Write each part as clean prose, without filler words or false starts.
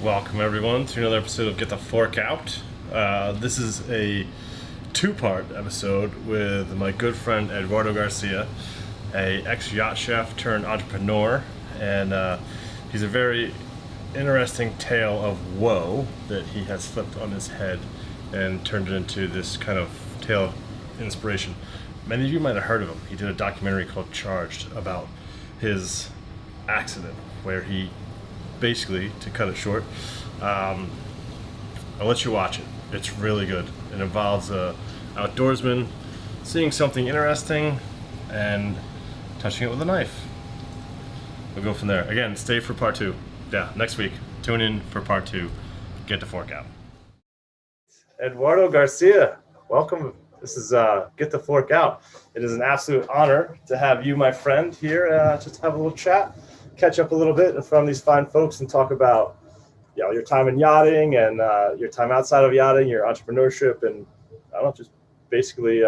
Welcome, everyone, to another episode of Get the Fork Out. This is a two-part episode with my good friend Eduardo Garcia, a ex-yacht chef turned entrepreneur, and he's a very interesting tale of woe that he has flipped on his head and turned it into this kind of tale of inspiration. Many of you might have heard of him. He did a documentary called Charged about his accident where he basically, to cut it short, I'll let you watch it. It's really good. It involves a outdoorsman seeing something interesting and touching it with a knife. We'll go from there. Again, stay for part two. Yeah, next week. Tune in for part two. Get the fork out. Eduardo Garcia, welcome. This is Get the Fork Out. It is an absolute honor to have you, my friend, here. Just to have a little chat, catch up a little bit in front of these fine folks, and talk about your time in yachting and your time outside of yachting, your entrepreneurship, and I don't know, just basically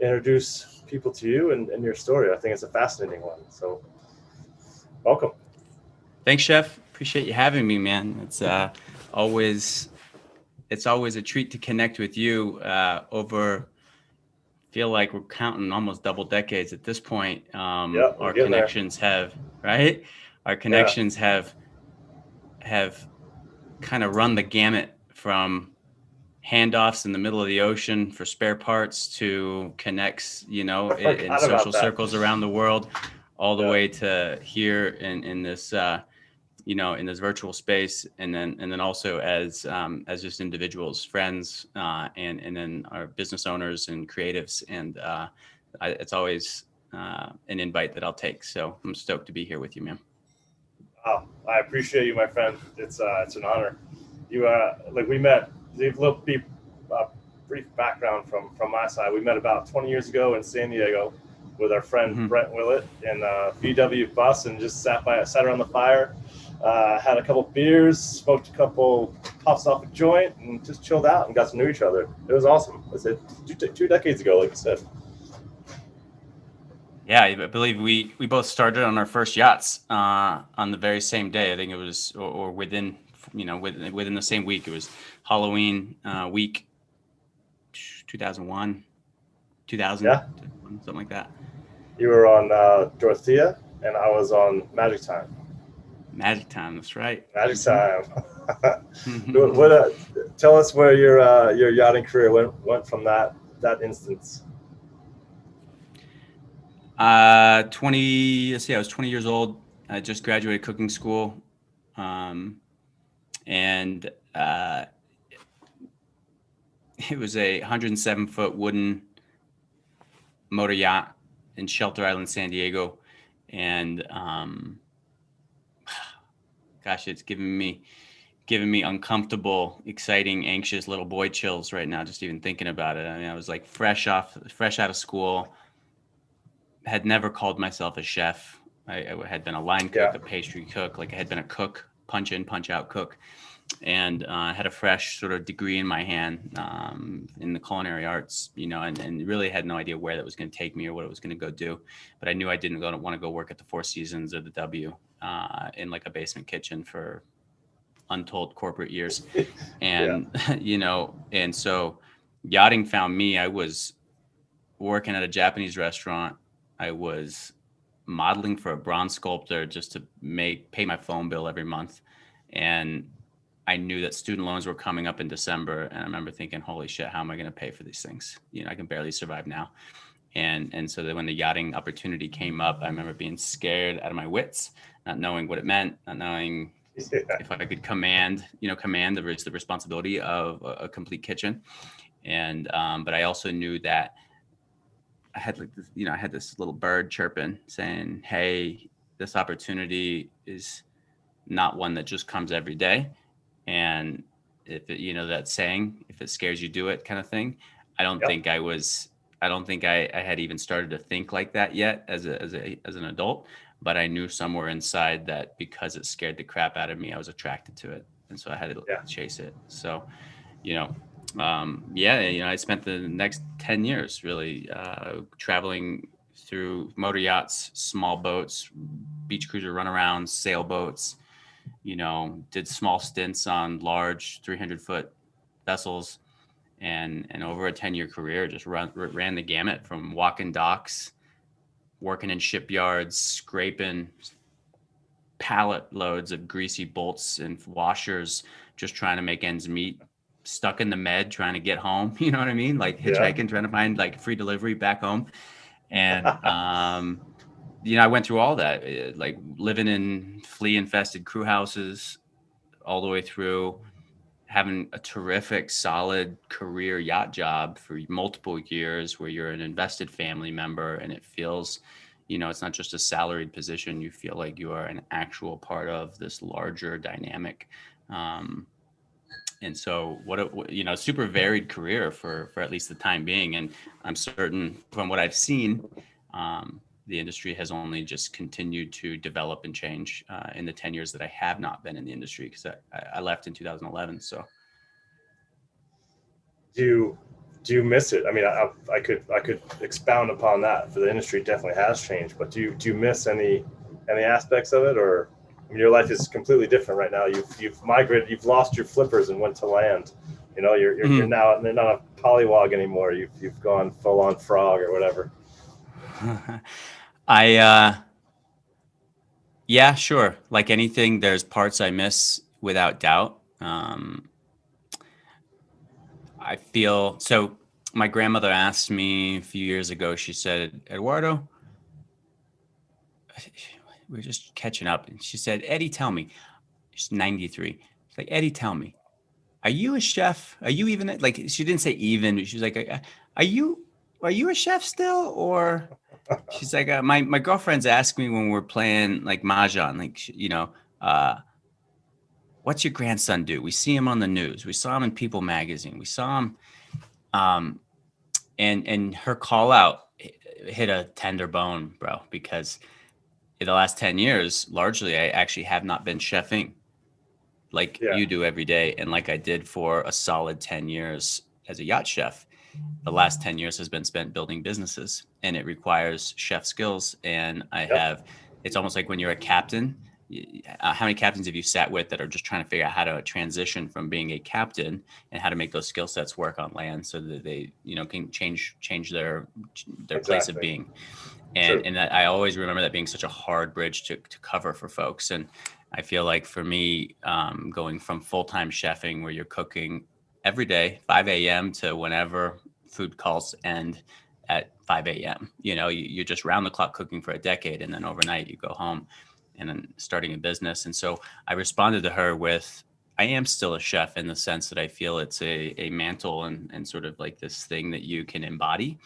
introduce people to you and your story. I think it's a fascinating one. So, welcome. Thanks, Chef. Appreciate you having me, man. Always it's always a treat to connect with you. Feel like we're counting almost double decades at this point. Our connections have kind of run the gamut from handoffs in the middle of the ocean for spare parts to connects, in social circles around the world, all the way to here in this in this virtual space, and then also as just individuals, friends, and then our business owners and creatives, and it's always an invite that I'll take. So I'm stoked to be here with you, man. Oh, I appreciate you, my friend. It's an honor. You we met. Leave a little brief background from my side. We met about 20 years ago in San Diego with our friend Brent Willett in a VW bus, and just sat around the fire. Had a couple beers, smoked a couple puffs off a joint, and just chilled out and got to know each other. It was awesome. It was 2 decades ago, like you said. Yeah, I believe we both started on our first yachts on the very same day. I think it was, or within within the same week. It was Halloween week, 2001, 2000, something like that. You were on Dorothea, and I was on Magic Time. Magic Time, that's right. Magic Time. Tell us where your yachting career went from that instance. I was 20 years old. I just graduated cooking school, and it was a 107-foot wooden motor yacht in Shelter Island, San Diego, and gosh, it's giving me uncomfortable, exciting, anxious little boy chills right now, just even thinking about it. I mean, I was like fresh out of school, had never called myself a chef. I had been a line cook, a pastry cook, like I had been a cook, punch in, punch out cook, and had a fresh sort of degree in my hand in the culinary arts, and really had no idea where that was going to take me or what it was going to go do. But I knew I didn't want to go work at the Four Seasons or the W in like a basement kitchen for untold corporate years. And, and so yachting found me. I was working at a Japanese restaurant. I was modeling for a bronze sculptor just to pay my phone bill every month. And I knew that student loans were coming up in December. And I remember thinking, holy shit, how am I going to pay for these things? I can barely survive now. And so that when the yachting opportunity came up, I remember being scared out of my wits, not knowing what it meant, not knowing if I could command the responsibility of a complete kitchen. And, but I also knew that I had I had this little bird chirping saying, hey, this opportunity is not one that just comes every day. And if it, that saying, if it scares you, do it kind of thing. I don't think I had even started to think like that yet as an adult, but I knew somewhere inside that because it scared the crap out of me, I was attracted to it. And so I had to chase it. So, I spent the next 10 years really traveling through motor yachts, small boats, beach cruiser runarounds, sailboats, did small stints on large 300-foot vessels, and over a 10-year career, just ran the gamut from walking docks, working in shipyards, scraping pallet loads of greasy bolts and washers, just trying to make ends meet, stuck in the med, trying to get home. You know what I mean? Like hitchhiking, trying to find like free delivery back home. And, I went through all that, like living in flea infested crew houses all the way through having a terrific, solid career yacht job for multiple years where you're an invested family member, and it feels, it's not just a salaried position. You feel like you are an actual part of this larger dynamic. And so super varied career for at least the time being. And I'm certain from what I've seen, the industry has only just continued to develop and change in the 10 years that I have not been in the industry, because I left in 2011. So do you miss it? I mean, I could expound upon that. For the industry definitely has changed, but do you miss any aspects of it? Or I mean, your life is completely different right now. You've migrated, you've lost your flippers and went to land. You're now not a polywog anymore. You've gone full on frog or whatever. Yeah, sure. Like anything, there's parts I miss without doubt. I feel so. My grandmother asked me a few years ago, she said, Eduardo, we're just catching up. And she said, Eddie, tell me, she's 93. She's like, Eddie, tell me, are you a chef? Are you even, like, she didn't say even, she was like, are you a chef still? Or she's like, my girlfriends ask me when we're playing like Mahjong, like, what's your grandson do? We see him on the news. We saw him in People magazine. We saw him, and her call out hit a tender bone, bro, because in the last 10 years, largely, I actually have not been chefing like you do every day. And like I did for a solid 10 years as a yacht chef. The last 10 years has been spent building businesses, and it requires chef skills. And it's almost like when you're a captain, how many captains have you sat with that are just trying to figure out how to transition from being a captain and how to make those skill sets work on land so that they, can change their place of being. And that I always remember that being such a hard bridge to cover for folks. And I feel like for me, going from full-time chefing where you're cooking every day, 5 a.m. to whenever food calls end at 5 a.m. You're just round the clock cooking for a decade, and then overnight you go home and then starting a business. And so I responded to her with, I am still a chef in the sense that I feel it's a mantle and sort of like this thing that you can embody.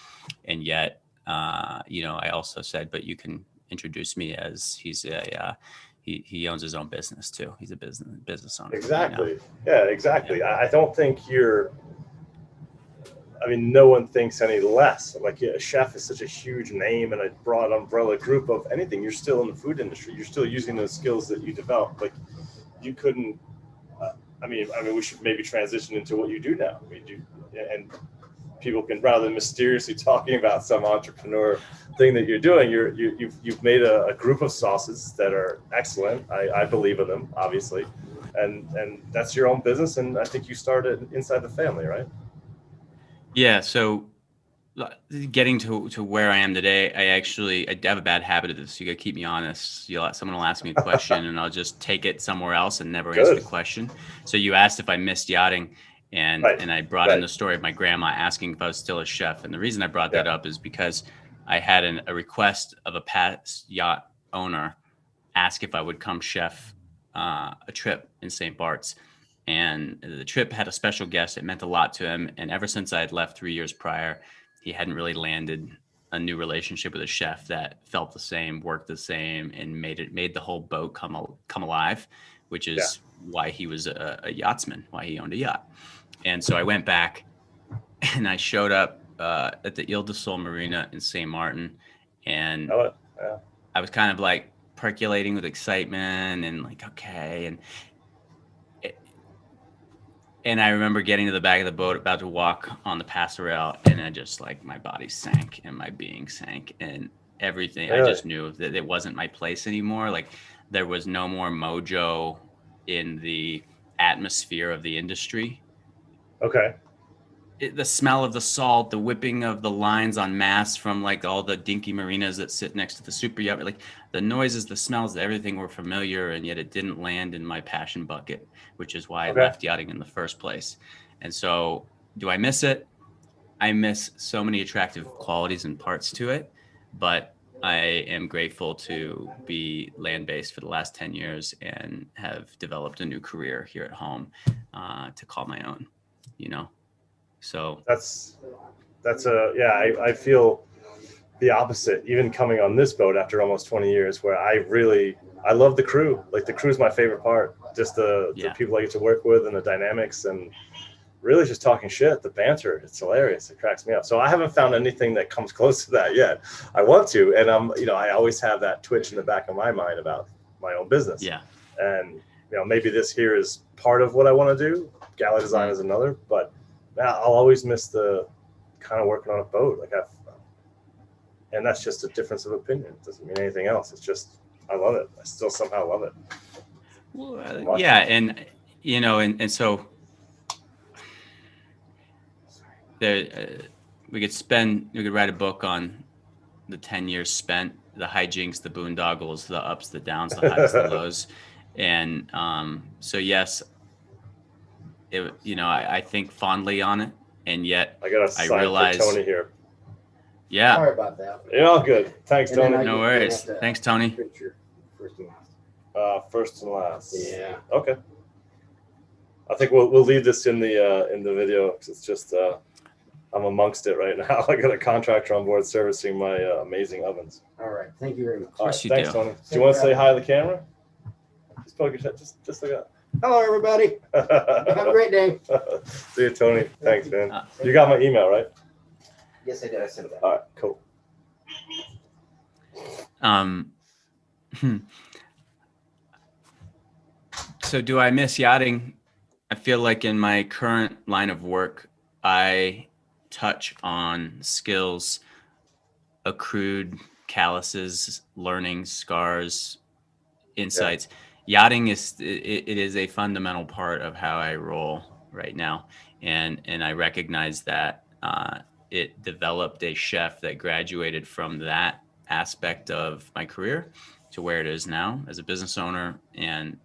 And yet, I also said, but you can introduce me as he owns his own business too. He's a business owner. Exactly. Yeah, exactly. Yeah. I don't think no one thinks any less. Like a chef is such a huge name and a broad umbrella group of anything. You're still in the food industry. You're still using those skills that you developed. Like you couldn't, we should maybe transition into what you do now. And people can, rather than mysteriously talking about some entrepreneur thing that you're doing, you've made a group of sauces that are excellent. I believe in them, obviously, and that's your own business. And I think you started inside the family, right? Yeah. So getting to where I am today, I have a bad habit of this. You got to keep me honest. Someone will ask me a question and I'll just take it somewhere else and never answer the question. So you asked if I missed yachting. And I brought in the story of my grandma asking if I was still a chef. And the reason I brought that up is because I had a request of a past yacht owner ask if I would come chef a trip in St. Bart's. And the trip had a special guest. It meant a lot to him. And ever since I had left 3 years prior, he hadn't really landed a new relationship with a chef that felt the same, worked the same, and made the whole boat come alive, which is why he was a yachtsman, why he owned a yacht. And so I went back and I showed up at the Ile de Sol Marina in St. Martin. And I was kind of like percolating with excitement and like, okay. And I remember getting to the back of the boat, about to walk on the passerelle, and I just like my body sank and my being sank and everything. Really? I just knew that it wasn't my place anymore. Like there was no more mojo in the atmosphere of the industry. Okay. The smell of the salt, the whipping of the lines on masts from like all the dinky marinas that sit next to the super yacht, like the noises, the smells, everything were familiar, and yet it didn't land in my passion bucket, which is why I left yachting in the first place. And so, do I miss it? I miss so many attractive qualities and parts to it, but I am grateful to be land-based for the last 10 years and have developed a new career here at home to call my own, you know? So that's I feel the opposite, even coming on this boat after almost 20 years, where I love the crew. Like, the crew's my favorite part. Just the people I get to work with and the dynamics, and really just talking shit, the banter. It's hilarious. It cracks me up. So I haven't found anything that comes close to that yet. I want to, and I always have that twitch in the back of my mind about my own business. Yeah. And maybe this here is part of what I want to do. Galley design is another, but I'll always miss the kind of working on a boat. And that's just a difference of opinion. It doesn't mean anything else. It's just, I love it. I still somehow love it. Well, yeah. And, and so there, we could write a book on the 10 years spent, the hijinks, the boondoggles, the ups, the downs, the highs, the lows. And so, yes, I think fondly on it. And yet I got a sign for Tony here. Yeah. Sorry about that. You're all good. Thanks, Tony. No worries. Thanks, Tony. First and last. First and last. Yeah. Okay. I think we'll leave this in the video, because it's just I'm amongst it right now. I got a contractor on board servicing my amazing ovens. All right. Thank you very much. Of course you thanks, do. Tony. Do you want to say hi to the camera? Just poke your head. Just like that. Hello, everybody. Have a great day. See you, Tony. Thanks, man. You got my email, right? Yes, I did. I sent that. All right, cool. So do I miss yachting? I feel like in my current line of work, I touch on skills, accrued calluses, learnings, scars, insights. Yachting it is a fundamental part of how I roll right now. And I recognize that it developed a chef that graduated from that aspect of my career to where it is now as a business owner. And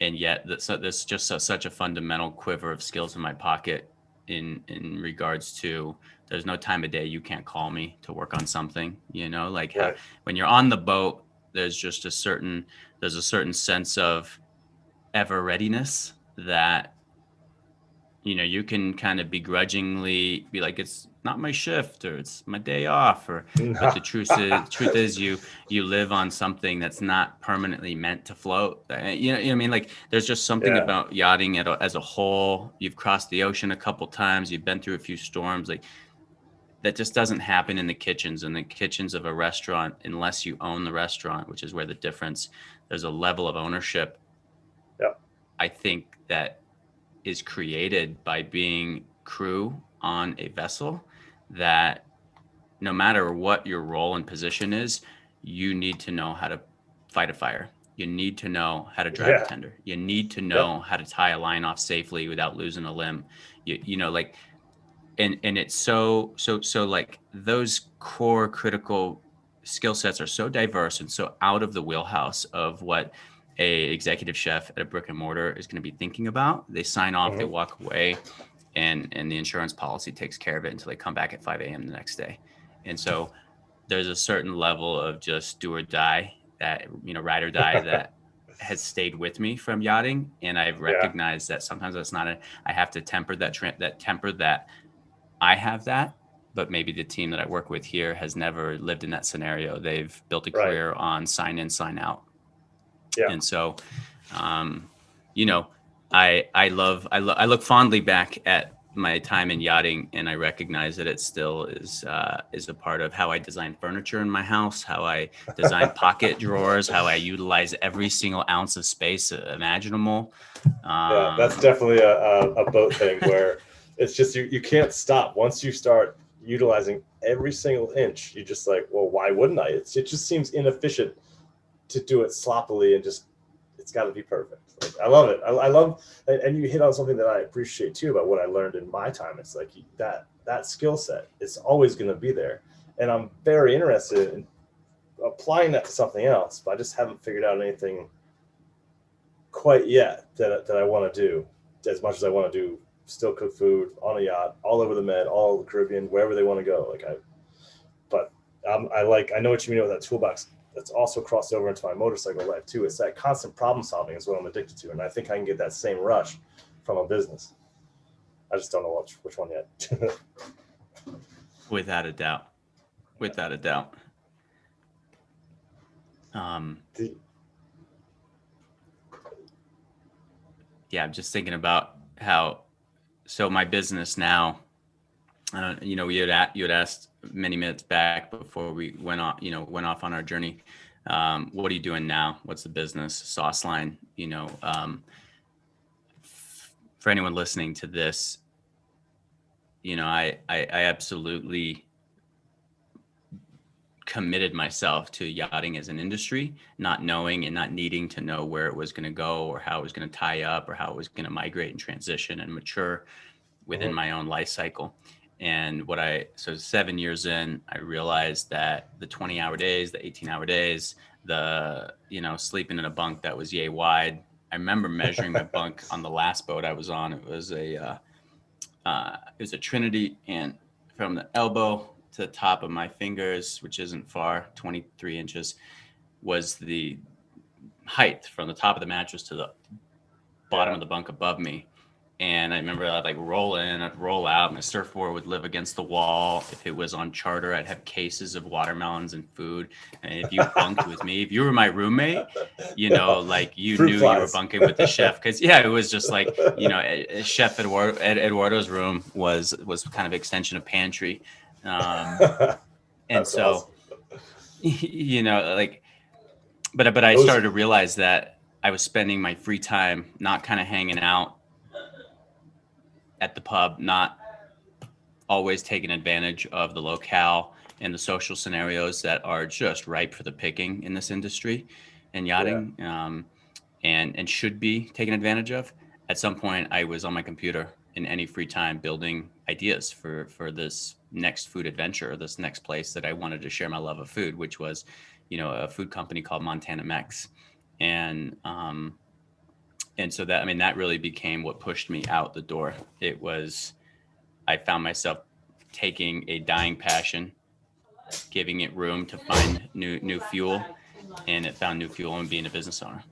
yet there's just such a fundamental quiver of skills in my pocket in regards to, there's no time of day you can't call me to work on something, when you're on the boat, there's just a certain sense of ever readiness that, you can kind of begrudgingly be like, it's not my shift, or it's my day off, but the truth is you live on something that's not permanently meant to float. You know what I mean? Like, there's just something about yachting as a whole. You've crossed the ocean a couple times. You've been through a few storms. Like, that just doesn't happen in the kitchens of a restaurant unless you own the restaurant, which is where the difference. There's a level of ownership. Yep. I think that is created by being crew on a vessel, that no matter what your role and position is, you need to know how to fight a fire. You need to know how to drive a tender. You need to know how to tie a line off safely without losing a limb. And it's so like, those core critical skill sets are so diverse and so out of the wheelhouse of what a executive chef at a brick and mortar is going to be thinking about. They sign off, they walk away, and the insurance policy takes care of it until they come back at 5 a.m. the next day. And so there's a certain level of just do or die, that, ride or die, that has stayed with me from yachting. And I've recognized that sometimes that's not I have to temper that I have that, but maybe the team that I work with here has never lived in that scenario. They've built a career on sign in, sign out. Yeah. And so, I look fondly back at my time in yachting, and I recognize that it still is a part of how I design furniture in my house, how I design pocket drawers, how I utilize every single ounce of space imaginable. That's definitely a boat thing where it's just, you can't stop. Once you start utilizing every single inch, you just like, well, why wouldn't I? It just seems inefficient to do it sloppily, and it's It's got to be perfect. Like, I love it. I love, and you hit on something that I appreciate too about what I learned in my time. It's like that skill set. It's always going to be there, and I'm very interested in applying that to something else. But I just haven't figured out anything quite yet that I want to do as much as I want to do. Still cook food on a yacht all over the Med, all over the Caribbean, wherever they want to go. I know what you mean with that toolbox. That's also crossed over into my motorcycle life too. It's that constant problem solving is what I'm addicted to, and I think I can get that same rush from a business. I just don't know which one yet. Without a doubt. Yeah, I'm just thinking about how. So my business now, you had asked many minutes back before we went off on our journey. What are you doing now? What's the business? Sauce line, for anyone listening to this, I absolutely committed myself to yachting as an industry, not knowing and not needing to know where it was going to go or how it was going to tie up or how it was going to migrate and transition and mature within my own life cycle. And so 7 years in, I realized that the 20-hour days, the 18-hour days, the, sleeping in a bunk that was yay wide. I remember measuring my bunk on the last boat I was on. It was a Trinity, and from the elbow to the top of my fingers, which isn't far, 23 inches, was the height from the top of the mattress to the bottom of the bunk above me. And I remember I'd roll in, I'd roll out, my surfboard would live against the wall. If it was on charter, I'd have cases of watermelons and food. And if you bunked with me, if you were my roommate, you knew you were bunking with the chef. Cause it was just Chef Eduardo's room was kind of extension of pantry. And so, awesome. But I started to realize that I was spending my free time not kind of hanging out at the pub, not always taking advantage of the locale and the social scenarios that are just ripe for the picking in this industry and yachting, and should be taken advantage of. At some point, I was on my computer in any free time building ideas for this next food adventure, this next place that I wanted to share my love of food, which was, a food company called Montana Mex. And so that really became what pushed me out the door. I found myself taking a dying passion, giving it room to find new fuel, and it found new fuel in being a business owner.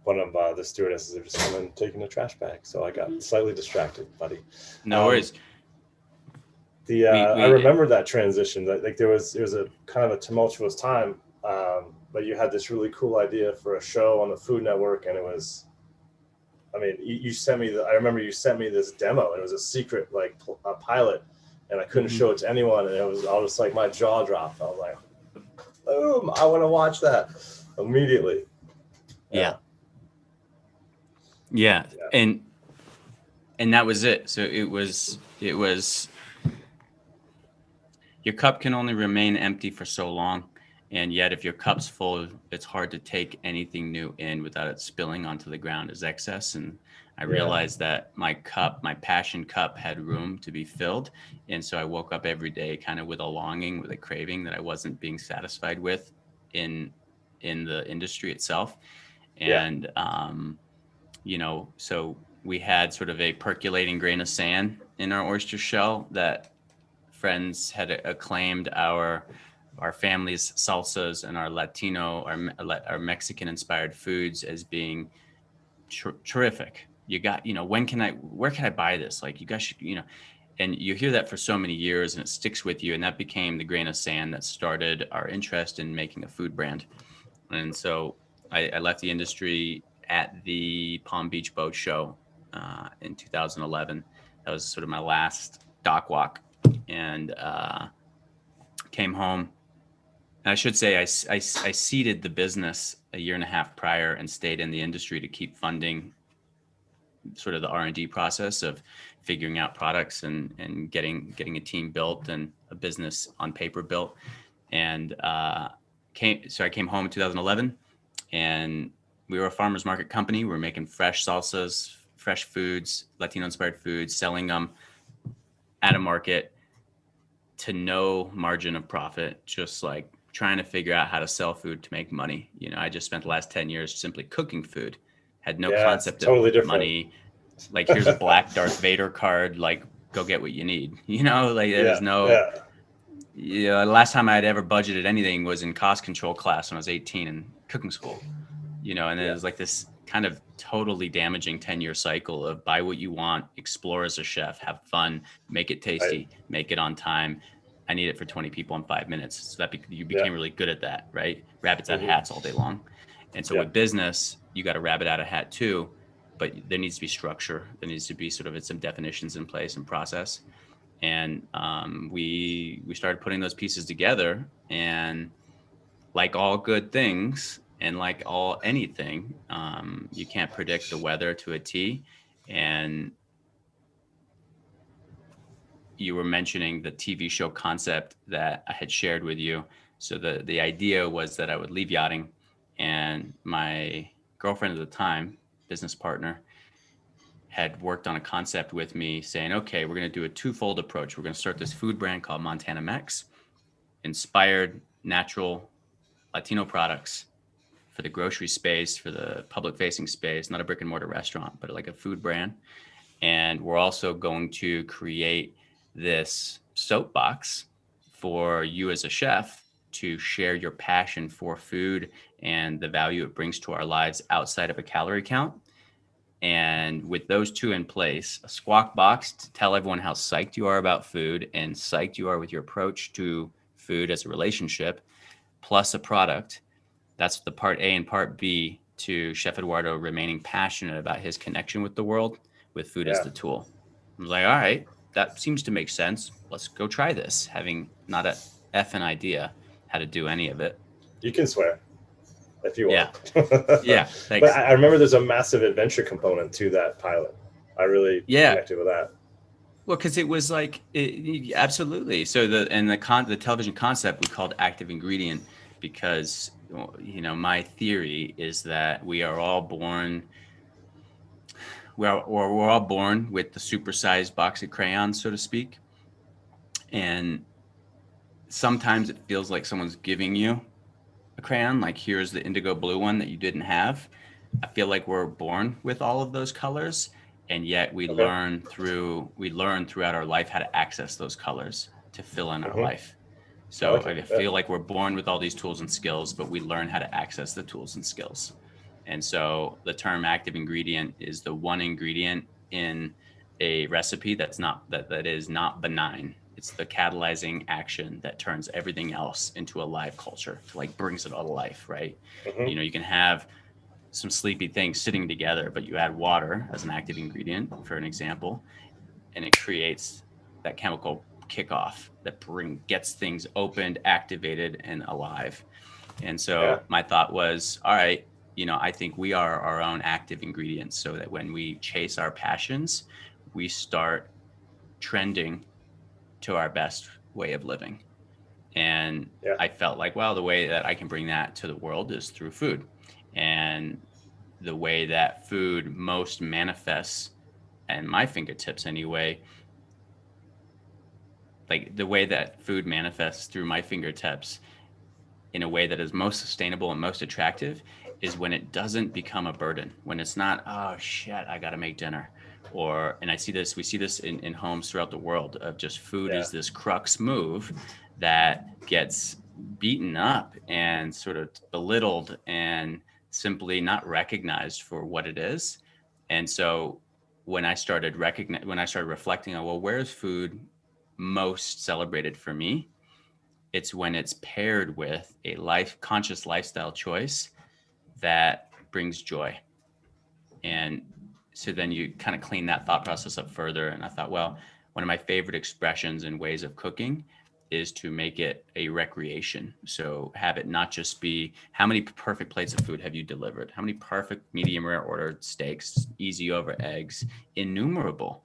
One of the stewardesses have just come in taking a trash bag, so I got slightly distracted, buddy. No worries. I remember that transition. That it was a kind of a tumultuous time, but you had this really cool idea for a show on the Food Network, and it was. I mean, you sent me. I remember you sent me this demo, and it was a secret a pilot, and I couldn't show it to anyone, and I was just my jaw dropped. I was like, boom! I want to watch that immediately. Yeah. And that was it. So it was your cup can only remain empty for so long. And yet if your cup's full, it's hard to take anything new in without it spilling onto the ground as excess. And I realized that my passion cup had room to be filled. And so I woke up every day kind of with a longing, with a craving that I wasn't being satisfied with in the industry itself. And, so we had sort of a percolating grain of sand in our oyster shell that friends had acclaimed our family's salsas and our Latino, our Mexican inspired foods as being terrific. You got, where can I buy this? You guys should, and you hear that for so many years and it sticks with you. And that became the grain of sand that started our interest in making a food brand. And so I left the industry at the Palm Beach Boat Show in 2011. That was sort of my last dock walk, and came home. And I should say I seeded the business a year and a half prior and stayed in the industry to keep funding sort of the R&D process of figuring out products and getting a team built and a business on paper built. And I came home in 2011, and we were a farmers market company. We were making fresh salsas, fresh foods, Latino inspired foods, selling them at a market to no margin of profit, just like trying to figure out how to sell food to make money. I just spent the last 10 years simply cooking food, had no concept totally of different. money. Like, here's a black Darth Vader card, like, go get what you need. There's no, the last time I had ever budgeted anything was in cost control class when I was 18 in cooking school, and it was like this kind of totally damaging 10-year cycle of buy what you want, explore as a chef, have fun, make it tasty, make it on time. I need it for 20 people in 5 minutes. So that you became really good at that, right? Rabbits out of hats all day long. And so with business, you got a rabbit out of hat too, but there needs to be structure. There needs to be sort of some definitions in place and process. And we started putting those pieces together, and like all good things, and like anything, you can't predict the weather to a T. And you were mentioning the TV show concept that I had shared with you. So the idea was that I would leave yachting, and my girlfriend at the time, business partner, had worked on a concept with me saying, okay, we're going to do a twofold approach. We're going to start this food brand called Montana Mex, inspired natural Latino products for the grocery space, for the public facing space, not a brick and mortar restaurant, but like a food brand. And we're also going to create this soapbox for you as a chef to share your passion for food and the value it brings to our lives outside of a calorie count. And with those two in place, a squawk box to tell everyone how psyched you are about food and psyched you are with your approach to food as a relationship, plus a product. That's the part A. And part B, to Chef Eduardo remaining passionate about his connection with the world, with food as the tool. I was like, all right, that seems to make sense. Let's go try this, having not a effing idea how to do any of it. You can swear if you want. Yeah, thanks. But I remember there's a massive adventure component to that pilot. I really connected with that. Well, because it was like, absolutely. So the television concept we called active ingredient, because my theory is that we are all born. We're all born with the supersized box of crayons, so to speak, and sometimes it feels like someone's giving you a crayon, like here's the indigo blue one that you didn't have. I feel like we're born with all of those colors, and yet we learn throughout our life how to access those colors to fill in our life. So I feel like we're born with all these tools and skills, but we learn how to access the tools and skills. And so the term active ingredient is the one ingredient in a recipe that is not benign. It's the catalyzing action that turns everything else into a live culture, like brings it all to life, right? You can have some sleepy things sitting together, but you add water as an active ingredient, for an example, and it creates that chemical kickoff that gets things opened, activated, and alive. And so my thought was, all right, I think we are our own active ingredients, so that when we chase our passions, we start trending to our best way of living. And I felt like, well, the way that I can bring that to the world is through food. And the way that food most manifests, and my fingertips anyway, like the way that food manifests through my fingertips in a way that is most sustainable and most attractive, is when it doesn't become a burden, when it's not, oh shit, I got to make dinner. And we see this in homes throughout the world, of just food is this crux move that gets beaten up and sort of belittled and simply not recognized for what it is. And so when I started reflecting on, well, where is food most celebrated for me? It's when it's paired with a conscious lifestyle choice that brings joy. And so then you kind of clean that thought process up further. And I thought, well, one of my favorite expressions and ways of cooking is to make it a recreation. So have it not just be, how many perfect plates of food have you delivered? How many perfect medium rare ordered steaks, easy over eggs? Innumerable,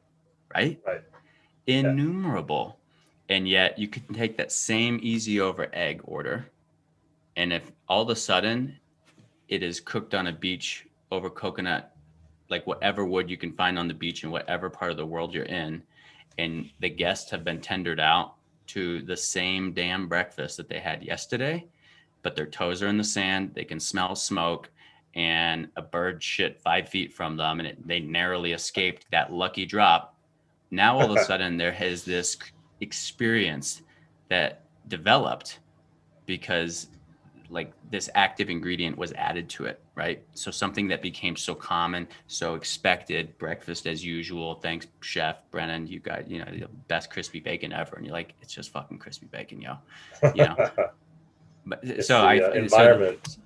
right? Innumerable. And yet you could take that same easy over egg order, and if all of a sudden it is cooked on a beach over coconut, like whatever wood you can find on the beach in whatever part of the world you're in, and the guests have been tendered out to the same damn breakfast that they had yesterday, but their toes are in the sand, they can smell smoke, and a bird shit 5 feet from them, and they narrowly escaped that lucky drop. Now all of a sudden there has this experience that developed because like this active ingredient was added to it, right? So something that became so common, so expected, breakfast as usual. Thanks, Chef Brennan. You got, the best crispy bacon ever. And you're like, it's just fucking crispy bacon, yo. But It's so the environment.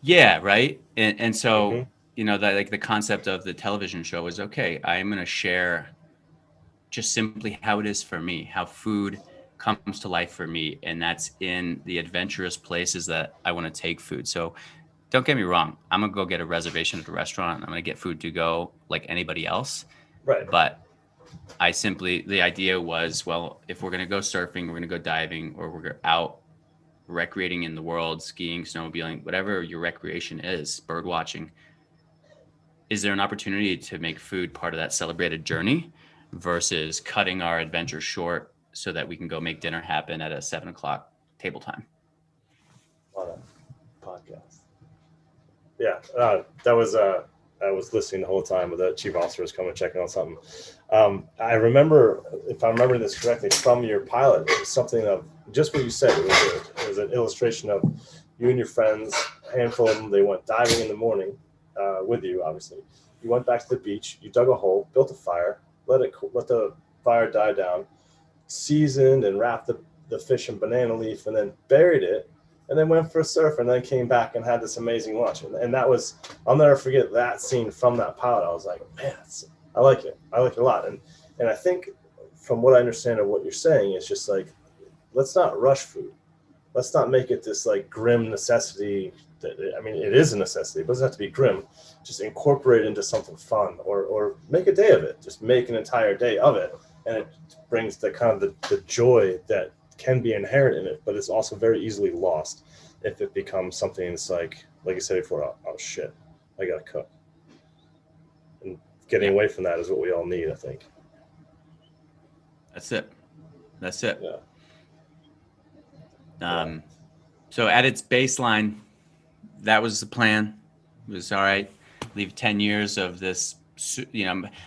Yeah, right. And so, Mm-hmm. that like the concept of the television show is okay. I'm going to share just simply how it is for me, how food comes to life for me, and that's in the adventurous places that I want to take food. So don't get me wrong, I'm gonna go get a reservation at a restaurant, I'm gonna get food to go like anybody else, Right. But the idea was, well, if we're gonna go surfing, we're gonna go diving, or we're out recreating in the world, skiing, snowmobiling, whatever your recreation is, bird watching, is there an opportunity to make food part of that celebrated journey versus cutting our adventure short so that we can go make dinner happen at a 7:00 table time? On a podcast. Yeah, I was listening the whole time, but the chief officer was coming checking on something. I remember, if I remember this correctly, from your pilot, it was something of just what you said. It was an illustration of you and your friends, a handful of them. They went diving in the morning with you, obviously. You went back to the beach. You dug a hole, built a fire, let the fire die down, seasoned and wrapped the fish in banana leaf, and then buried it. And then went for a surf, and then came back and had this amazing lunch. And that was, I'll never forget that scene from that pilot. I was like, man, I like it. I like it a lot. And I think from what I understand of what you're saying, it's just like, let's not rush food. Let's not make it this like grim necessity. I mean, it is a necessity. It doesn't have to be grim. Just incorporate it into something fun, or make a day of it. Just make an entire day of it. And it brings the kind of the joy that can be inherent in it, but it's also very easily lost if it becomes something that's like you said before, oh shit, I gotta cook. And getting away from that is what we all need, I think. That's it. Yeah. So at its baseline, that was the plan. It was all right. Leave 10 years of this,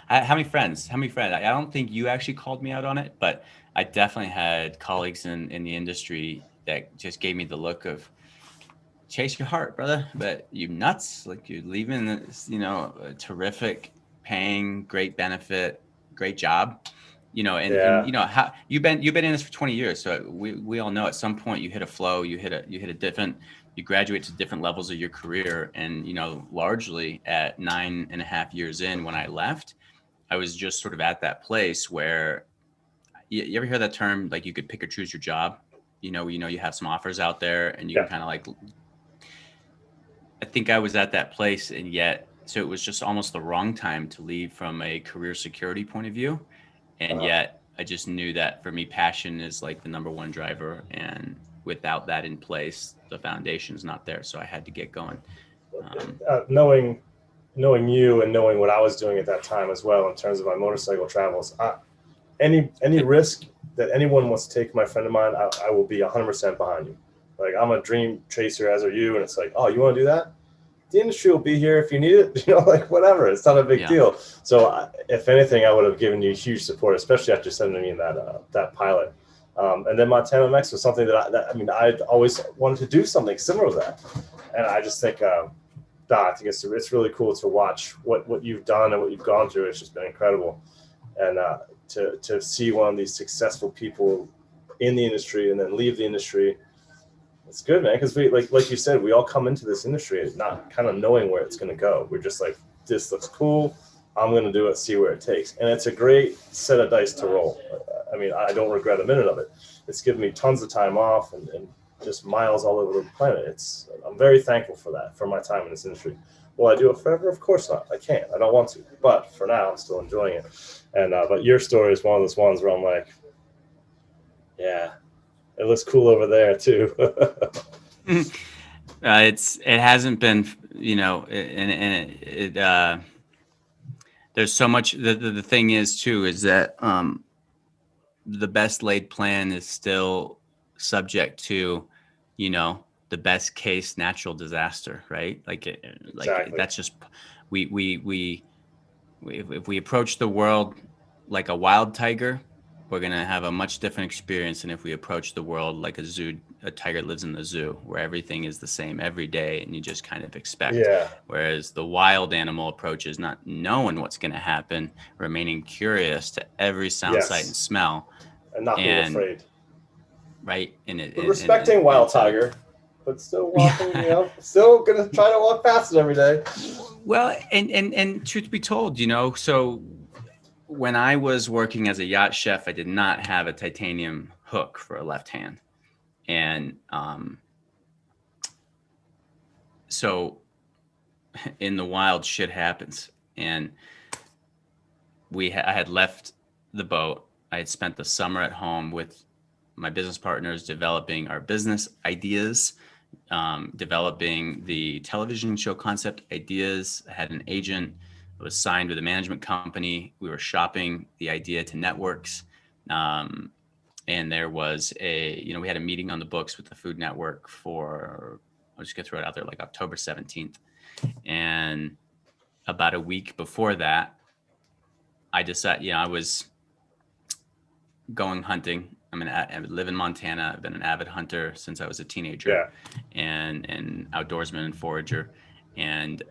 how many friends? I don't think you actually called me out on it, but I definitely had colleagues in the industry that just gave me the look of, chase your heart, brother, but you nuts. Like, you're leaving this, a terrific paying, great benefit, great job, and how you've been in this for 20 years. So we all know at some point you hit a flow, you graduate to different levels of your career. And, largely at 9.5 years in, when I left, I was just sort of at that place where you ever hear that term, like you could pick or choose your job, you have some offers out there and you can kind of like, I think I was at that place, and yet, so it was just almost the wrong time to leave from a career security point of view. And yet I just knew that for me, passion is like the number one driver. And without that in place, the foundation's not there. So I had to get going. Knowing you and knowing what I was doing at that time as well, in terms of my motorcycle travels, any risk that anyone wants to take, my friend of mine, I will be 100% behind you. Like, I'm a dream chaser, as are you. And it's like, oh, you want to do that? The industry will be here if you need it, like whatever. It's not a big deal. So if anything, I would have given you huge support, especially after sending me that pilot. And then Montana Mex was something I'd always wanted to do something similar to that. And I just think, I think it's really cool to watch what you've done and what you've gone through. It's just been incredible. And to see one of these successful people in the industry and then leave the industry, it's good, man. Because we, like you said, we all come into this industry not kind of knowing where it's going to go. We're just like, this looks cool. I'm going to do it, see where it takes. And it's a great set of dice to roll. I mean, I don't regret a minute of it. It's given me tons of time off and just miles all over the planet. I'm very thankful for that, for my time in this industry. Will I do it forever? Of course not. I can't. I don't want to. But for now, I'm still enjoying it. And but your story is one of those ones where I'm like, Yeah, it looks cool over there too. It hasn't been, there's so much. The thing is too is that the best laid plan is still subject to, the best case natural disaster, right? Exactly. That's just we if we approach the world like a wild tiger, we're going to have a much different experience than if we approach the world like a tiger lives in the zoo, where everything is the same every day and you just kind of expect. Yeah. Whereas the wild animal approach is not knowing what's going to happen, remaining curious to every sound, sight, and smell. And not being afraid. Right. But respecting wild tiger, but still walking, still going to try to walk faster every day. Well, and truth be told, so when I was working as a yacht chef, I did not have a titanium hook for a left hand. And so in the wild, shit happens. And I had left the boat. I had spent the summer at home with my business partners developing our business ideas, developing the television show concept ideas. I had an agent. I was signed with a management company. We were shopping the idea to networks. And there was we had a meeting on the books with the Food Network for, I'll just get throw it out there, like October 17th. And about a week before that, I decided, I was going hunting. I live in Montana. I've been an avid hunter since I was a teenager, and an outdoorsman and forager. And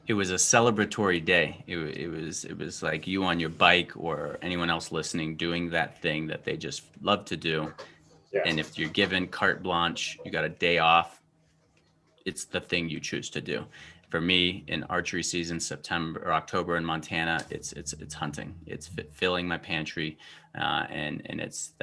it was a celebratory day. It was like you on your bike or anyone else listening doing that thing that they just love to do. Yeah. And if you're given carte blanche, you got a day off, it's the thing you choose to do. For me, in archery season, September or October in Montana, it's hunting. It's filling my pantry, and it's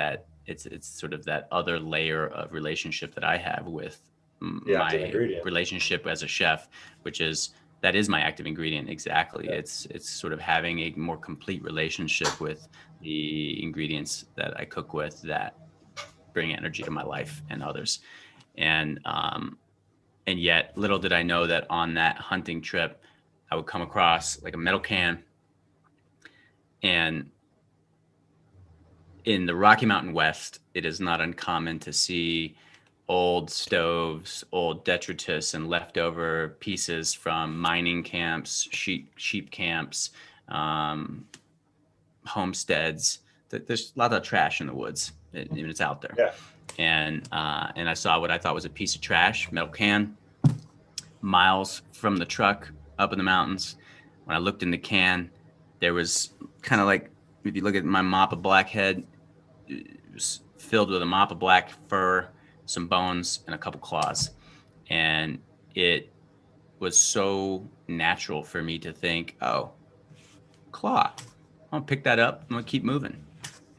sort of that other layer of relationship that I have with my relationship as a chef, which is that is my active ingredient. Exactly. Yeah. It's sort of having a more complete relationship with the ingredients that I cook with that bring energy to my life and others. And yet little did I know that on that hunting trip, I would come across like a metal can. And in the Rocky Mountain West, it is not uncommon to see old stoves, old detritus, and leftover pieces from mining camps, sheep camps, homesteads. There's a lot of trash in the woods. It's out there. Yeah. And I saw what I thought was a piece of trash, metal can, miles from the truck up in the mountains. When I looked in the can, there was kind of like, if you look at my mop of black head, it was filled with a mop of black fur, some bones, and a couple claws. And it was so natural for me to think, oh, claw. I'm going to pick that up. I'm going to keep moving.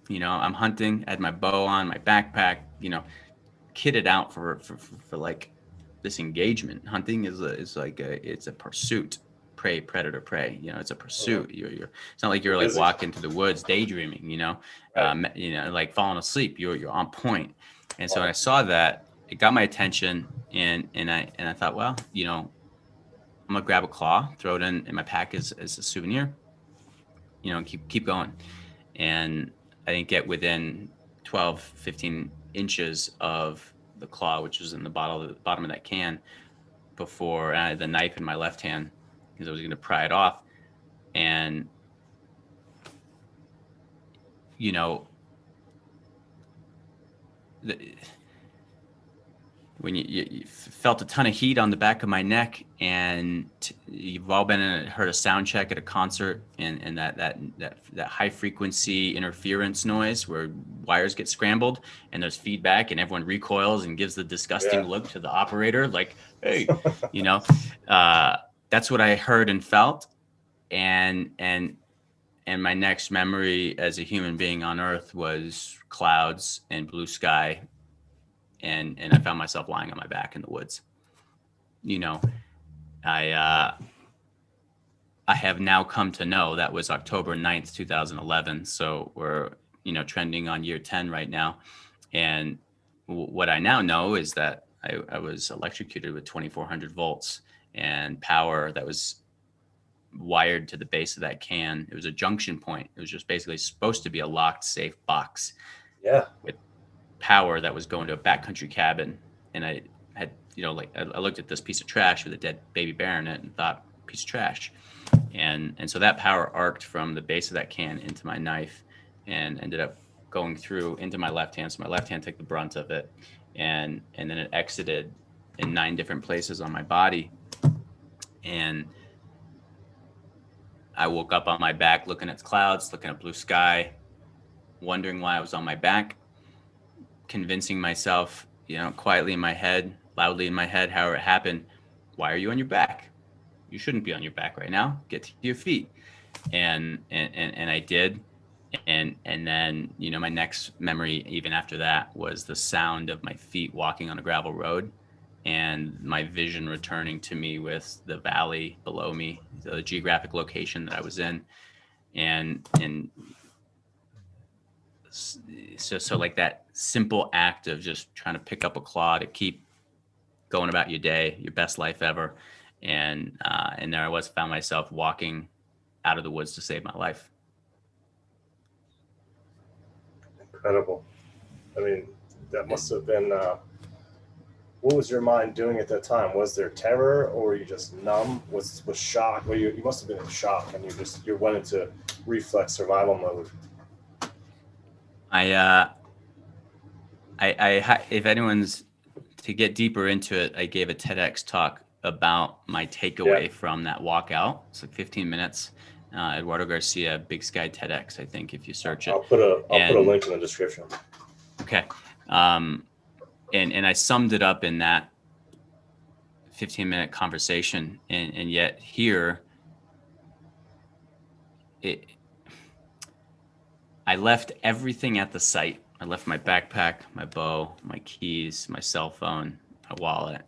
I'm hunting. I had my bow on, my backpack, kitted out for like this engagement. Hunting is it's a pursuit. Prey, predator, prey. It's a pursuit. It's not like you're like walking to the woods daydreaming, right. Like falling asleep. You're on point. And so when I saw that, it got my attention, and I thought, well, I'm gonna grab a claw, throw it in my pack as a souvenir, and keep going. And I didn't get within 12, 15 inches of the claw, which was in the bottom of that can, before I had the knife in my left hand because I was going to pry it off. And, when you felt a ton of heat on the back of my neck, and you've all heard a sound check at a concert, and that high frequency interference noise where wires get scrambled and there's feedback and everyone recoils and gives the disgusting look to the operator, like, hey, that's what I heard and felt. And my next memory as a human being on Earth was clouds and blue sky. And I found myself lying on my back in the woods. I I have now come to know that was October 9th, 2011. So we're, trending on year 10 right now. And what I now know is that I was electrocuted with 2,400 volts and power that was wired to the base of that can. It was a junction point. It was just basically supposed to be a locked, safe box. Yeah. With power that was going to a backcountry cabin. And I had, I looked at this piece of trash with a dead baby bear in it and thought, piece of trash. And so that power arced from the base of that can into my knife and ended up going through into my left hand. So my left hand took the brunt of it. And then it exited in 9 different places on my body. And I woke up on my back looking at clouds, looking at blue sky, wondering why I was on my back, convincing myself, quietly in my head, loudly in my head, how it happened. Why are you on your back? You shouldn't be on your back right now. Get to your feet. And I did. And then, my next memory, even after that, was the sound of my feet walking on a gravel road and my vision returning to me with the valley below me, the geographic location that I was in. And so like that simple act of just trying to pick up a claw to keep going about your day, your best life ever. And there I was, found myself walking out of the woods to save my life. Incredible. I mean, that must have been, what was your mind doing at that time? Was there terror, or were you just numb? Was shock? Well, you must have been in shock, and you went into reflex survival mode. If anyone's to get deeper into it, I gave a TEDx talk about my takeaway from that walkout. It's like 15 minutes. Eduardo Garcia, Big Sky TEDx, I think, if you search it. I'll put a link in the description. Okay. And I summed it up in that 15-minute conversation. And yet here, I left everything at the site. I left my backpack, my bow, my keys, my cell phone, my wallet.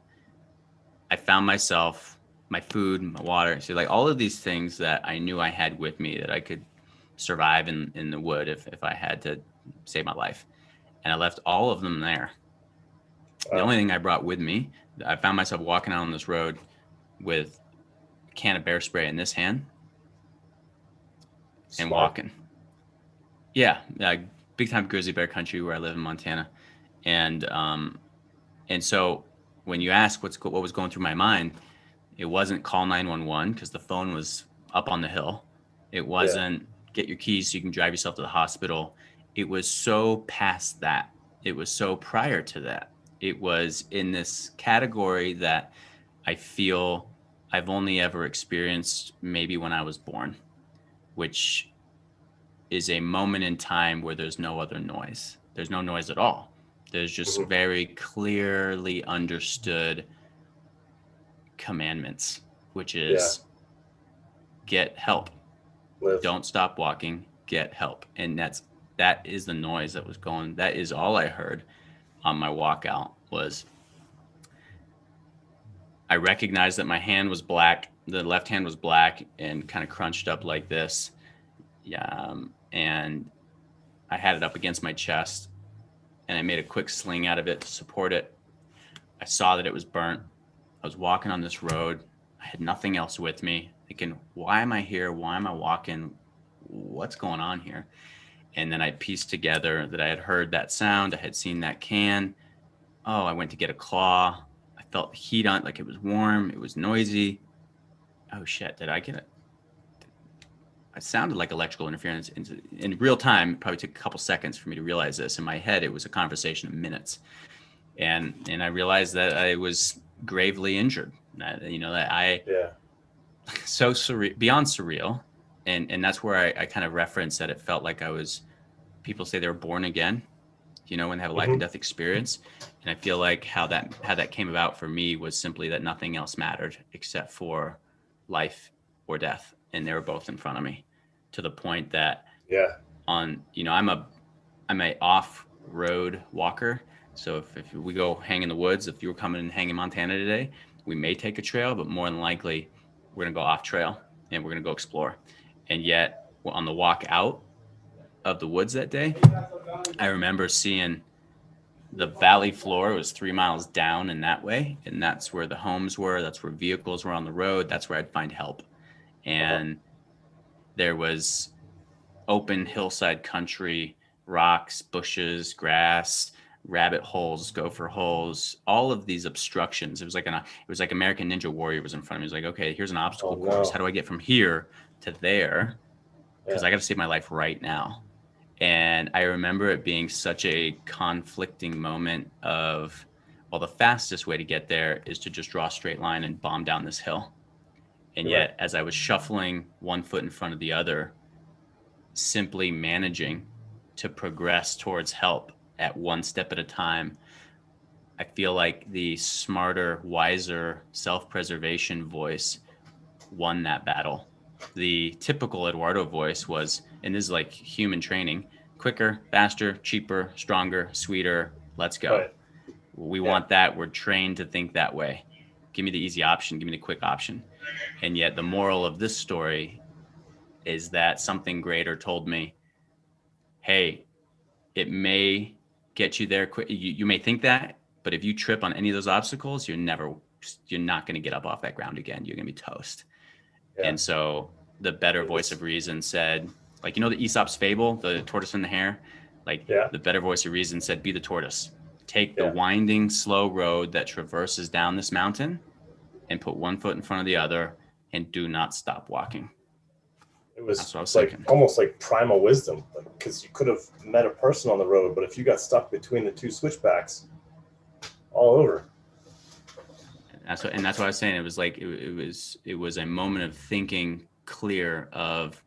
I found myself, my food, my water. So like all of these things that I knew I had with me that I could survive in the wood if I had to save my life. And I left all of them there. The only thing I brought with me, I found myself walking out on this road with a can of bear spray in this hand and walking. Yeah, big time grizzly bear country where I live in Montana. And so when you ask what was going through my mind, it wasn't call 911 because the phone was up on the hill. It wasn't get your keys so you can drive yourself to the hospital. It was so past that. It was so prior to that. It was in this category that I feel I've only ever experienced maybe when I was born, which is a moment in time where there's no other noise. There's no noise at all. There's just very clearly understood commandments, which is get help. Live. Don't stop walking, get help. And that is the noise that was going. That is all I heard on my walkout was I recognized that my hand was black. The left hand was black and kind of crunched up like this. And I had it up against my chest and I made a quick sling out of it to support it. I saw that it was burnt. I was walking on this road. I had nothing else with me, thinking, why am I here? Why am I walking? What's going on here? And then I pieced together that I had heard that sound. I had seen that can. Oh, I went to get a claw. I felt the heat on it, like it was warm. It was noisy. Oh shit, did I get it? It sounded like electrical interference in real time. It probably took a couple seconds for me to realize this. In my head, it was a conversation of minutes. And I realized that I was gravely injured. That so beyond surreal. And that's where I kind of referenced that it felt like I was, people say they were born again, when they have a life and death experience. And I feel like how that came about for me was simply that nothing else mattered except for life or death. And they were both in front of me to the point that I'm a off-road walker. So if we go hang in the woods, if you were coming and hang in Montana today, we may take a trail, but more than likely we're going to go off trail and we're going to go explore. And yet on the walk out of the woods that day, I remember seeing the valley floor was 3 miles down in that way. And that's where the homes were. That's where vehicles were on the road. That's where I'd find help. And there was open hillside country, rocks, bushes, grass, rabbit holes, gopher holes, all of these obstructions. It was like American Ninja Warrior was in front of me. It was like, okay, here's an obstacle course. How do I get from here to there? Because I got to save my life right now. And I remember it being such a conflicting moment of, well, the fastest way to get there is to just draw a straight line and bomb down this hill. And yet, as I was shuffling one foot in front of the other, simply managing to progress towards help at one step at a time, I feel like the smarter, wiser, self-preservation voice won that battle. The typical Eduardo voice was, and this is like human training, quicker, faster, cheaper, stronger, sweeter, let's go. Right. We want that. We're trained to think that way. Give me the easy option. Give me the quick option. And yet the moral of this story is that something greater told me, hey, it may get you there quick. You may think that, but if you trip on any of those obstacles, you're not going to get up off that ground again. You're going to be toast. Yeah. And so the better voice of reason said, like, the Aesop's fable, the tortoise and the hare, the better voice of reason said, be the tortoise. Take the winding, slow road that traverses down this mountain and put one foot in front of the other and do not stop walking. It was like almost like primal wisdom, because you could have met a person on the road, but if you got stuck between the two switchbacks, all over. That's what I was saying. It was like it was a moment of thinking clear of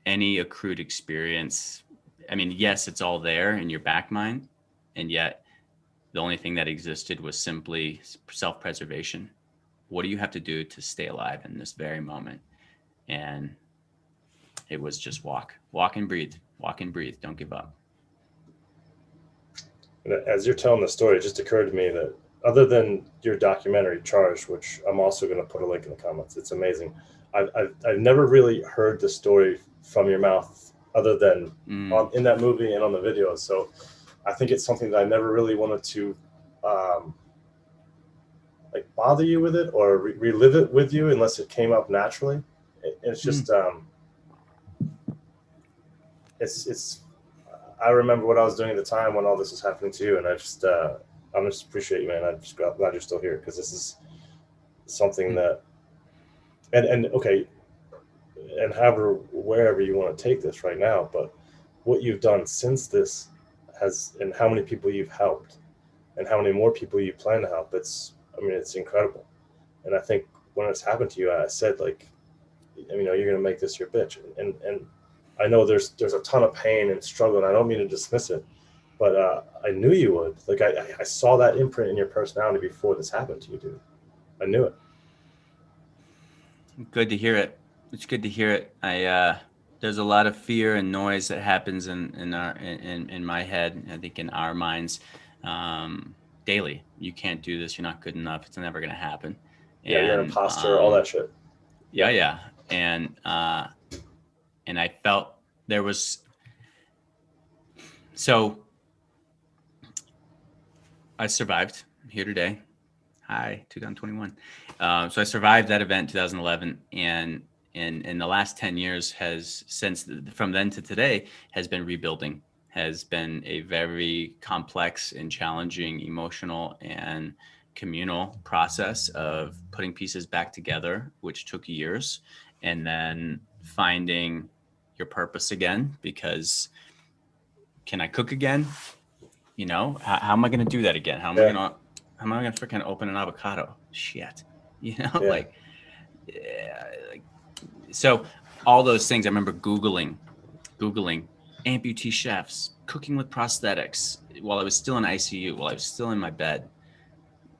any accrued experience. I mean, yes, it's all there in your back mind, and yet the only thing that existed was simply self-preservation. What do you have to do to stay alive in this very moment? And it was just walk and breathe, don't give up. As you're telling the story, it just occurred to me that other than your documentary Charged, which I'm also going to put a link in the comments, it's amazing. I've never really heard the story from your mouth other than in that movie and on the videos. So I think it's something that I never really wanted to bother you with it or relive it with you unless it came up naturally. It's just it's I remember what I was doing at the time when all this was happening to you, and I just appreciate you, man. I'm just glad you're still here, because this is something that and okay, and wherever you want to take this right now, but what you've done since this and how many people you've helped and how many more people you plan to help, it's incredible. And I think when it's happened to you, I said, you're going to make this your bitch. And I know there's a ton of pain and struggle, and I don't mean to dismiss it, but I knew you would. I saw that imprint in your personality before this happened to you, dude. I knew it. Good to hear it. It's good to hear it. There's a lot of fear and noise that happens in my head, I think in our minds, daily. You can't do this. You're not good enough. It's never going to happen. Yeah, you're an imposter, all that shit. Yeah. And I felt there was, so I survived. I'm here today. Hi, 2021. So I survived that event in 2011, and in the last 10 years from then to today has been rebuilding, has been a very complex and challenging emotional and communal process of putting pieces back together, which took years, and then finding your purpose again, because can I cook again? How am I going to do that again? How am I going to freaking open an avocado? Shit. So all those things, I remember Googling amputee chefs, cooking with prosthetics while I was still in ICU, while I was still in my bed.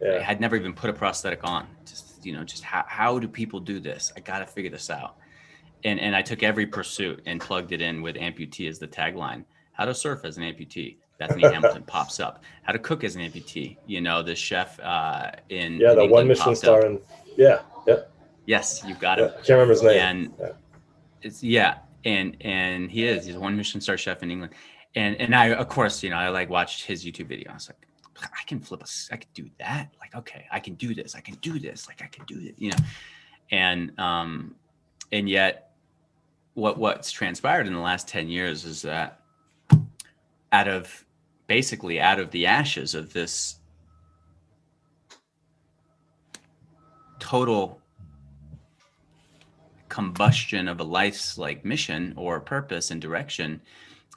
I had never even put a prosthetic on. Just how do people do this? I got to figure this out. And I took every pursuit and plugged it in with amputee as the tagline. How to surf as an amputee. Bethany Hamilton pops up. How to cook as an amputee. The chef in the England one Michelin star. Yes, you got Yeah, him. I can't remember his name. And it's and he's a 1 Michelin star chef in England. And I, of course, I like watched his YouTube video. I was like, I can do that. Like, okay, I can do this. I can do this. Like, I can do it. And yet what's transpired in the last 10 years is that out of the ashes of this total combustion of a life's like mission or purpose and direction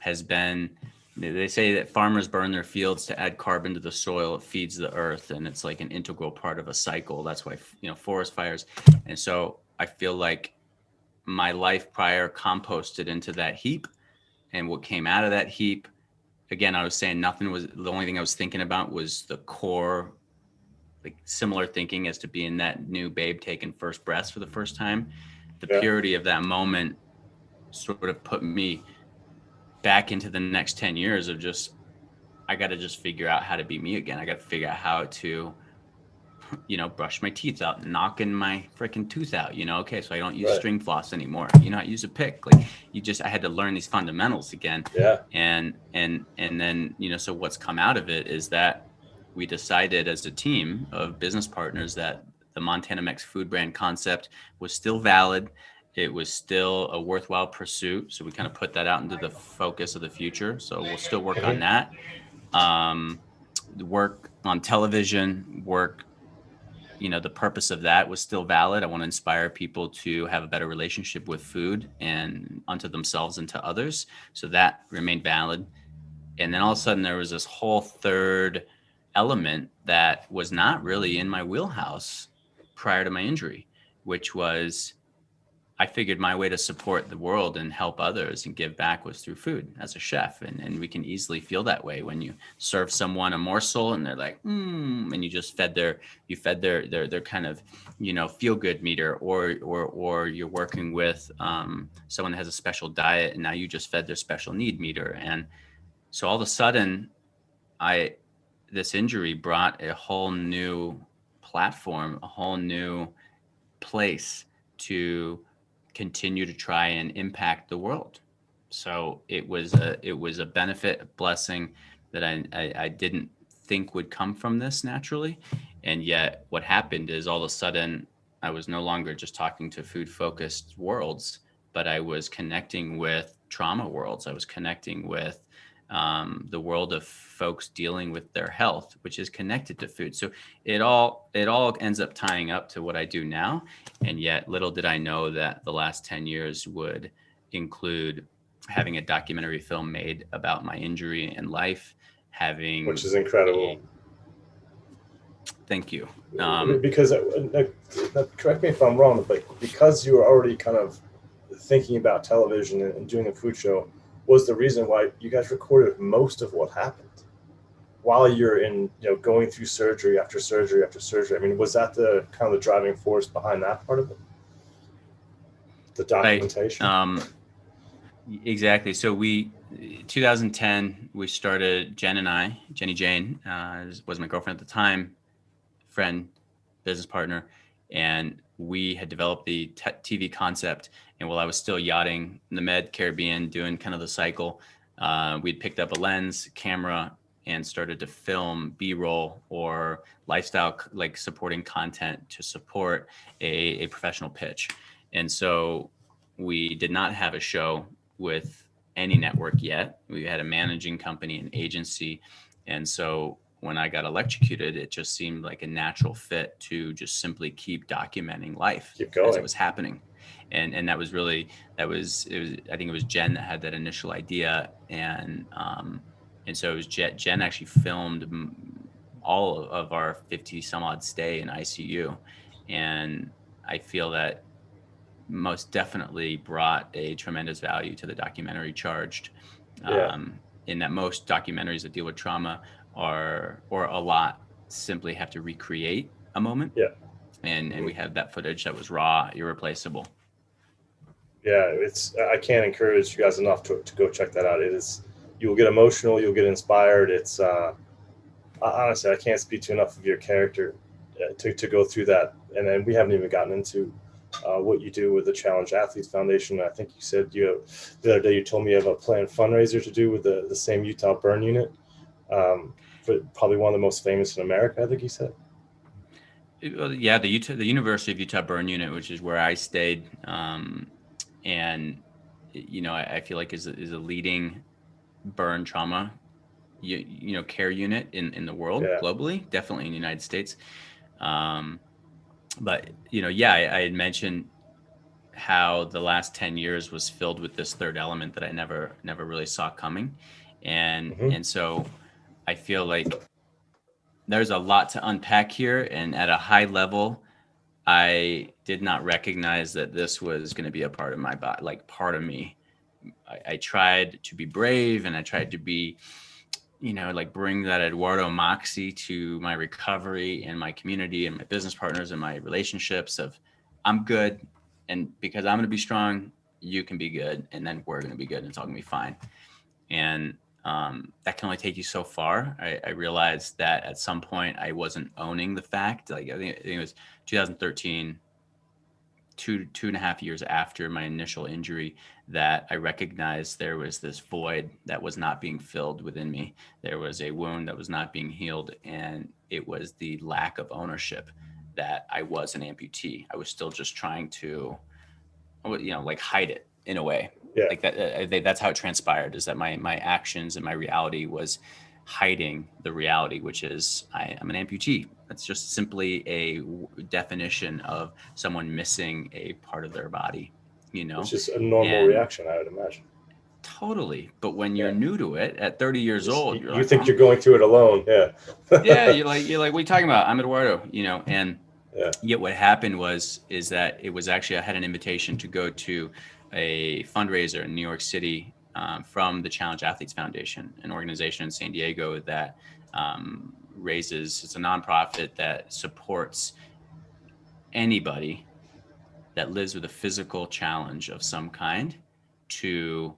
has been, they say that farmers burn their fields to add carbon to the soil. It feeds the earth, and it's like an integral part of a cycle. That's why, forest fires. And so I feel like my life prior composted into that heap, and what came out of that heap, again, I was saying the only thing I was thinking about was the core, like similar thinking as to being that new babe taking first breaths for the first time. The purity of that moment sort of put me back into the next 10 years of just, I got to just figure out how to be me again. I got to figure out how to, brush my teeth out, knocking my freaking tooth out, okay, so I don't use string floss anymore. I use a pick. Like I had to learn these fundamentals again. Yeah. And then, so what's come out of it is that we decided as a team of business partners that the Montana Mex food brand concept was still valid. It was still a worthwhile pursuit. So we kind of put that out into the focus of the future. So we'll still work on that. The work on television, the purpose of that was still valid. I want to inspire people to have a better relationship with food and unto themselves and to others. So that remained valid. And then all of a sudden there was this whole third element that was not really in my wheelhouse prior to my injury, which was I figured my way to support the world and help others and give back was through food as a chef. And we can easily feel that way when you serve someone a morsel and they're like, and you just fed their kind of, feel good meter, or you're working with someone that has a special diet and now you just fed their special need meter. And so all of a sudden this injury brought a whole new platform, a whole new place to continue to try and impact the world. So it was a benefit, a blessing that I didn't think would come from this naturally. And yet what happened is all of a sudden I was no longer just talking to food focused worlds, but I was connecting with trauma worlds. I was connecting with the world of folks dealing with their health, which is connected to food. So it all ends up tying up to what I do now. And yet little did I know that the last 10 years would include having a documentary film made about my injury and life, which is incredible. Thank you. Because correct me if I'm wrong, but because you were already kind of thinking about television and doing a food show, was the reason why you guys recorded most of what happened while you're in, going through surgery after surgery after surgery. I mean, was that the kind of the driving force behind that part of it? The documentation? Right. Exactly. So 2010, we started, Jenny Jane was my girlfriend at the time, friend, business partner, and we had developed the TV concept. And while I was still yachting in the Med Caribbean, doing kind of the cycle, we'd picked up a lens, camera, and started to film B-roll or lifestyle, like supporting content to support a professional pitch. And so we did not have a show with any network yet. We had a managing company, an agency. And so when I got electrocuted, it just seemed like a natural fit to just simply keep documenting life as it was happening. And that was really, I think it was Jen that had that initial idea. And so it was Jen actually filmed all of our 50 some odd stay in ICU. And I feel that most definitely brought a tremendous value to the documentary Charged. In that most documentaries that deal with trauma or a lot simply have to recreate a moment. Yeah. And we had that footage that was raw, irreplaceable. Yeah, I can't encourage you guys enough to go check that out. It is, you'll get emotional, you'll get inspired. It's honestly, I can't speak to enough of your character to go through that. And then we haven't even gotten into what you do with the Challenge Athletes Foundation. I think you said the other day you told me you have a planned fundraiser to do with the same Utah burn unit, for probably one of the most famous in America, I think you said. Yeah, the University of Utah burn unit, which is where I stayed, and I feel like is a leading burn trauma care unit in the world, globally, definitely in the United States. But I had mentioned how the last 10 years was filled with this third element that I never really saw coming. And so I feel like there's a lot to unpack here. And at a high level, I did not recognize that this was going to be a part of my body, like part of me. I tried to be brave, and I tried to be, bring that Eduardo moxie to my recovery and my community and my business partners and my relationships of I'm good. And because I'm going to be strong, you can be good. And then we're going to be good. And it's all going to be fine. And that can only take you so far. I realized that at some point I wasn't owning the fact. Like I think it was 2013, two and a half years after my initial injury, that I recognized there was this void that was not being filled within me. There was a wound that was not being healed, and it was the lack of ownership that I was an amputee. I was still just trying to, hide it in a way. Yeah. Like that. That's how it transpired. Is that my actions and my reality was hiding the reality, which is I'm an amputee. That's just simply a definition of someone missing a part of their body, It's just a normal reaction, I would imagine. Totally. But when you're new to it at 30 years old, you think you're going through it alone. Yeah. Yeah. You're like, what are you talking about? I'm Eduardo, and yet what happened is that it was actually, I had an invitation to go to a fundraiser in New York City, from the Challenge Athletes Foundation, an organization in San Diego that it's a nonprofit that supports anybody that lives with a physical challenge of some kind to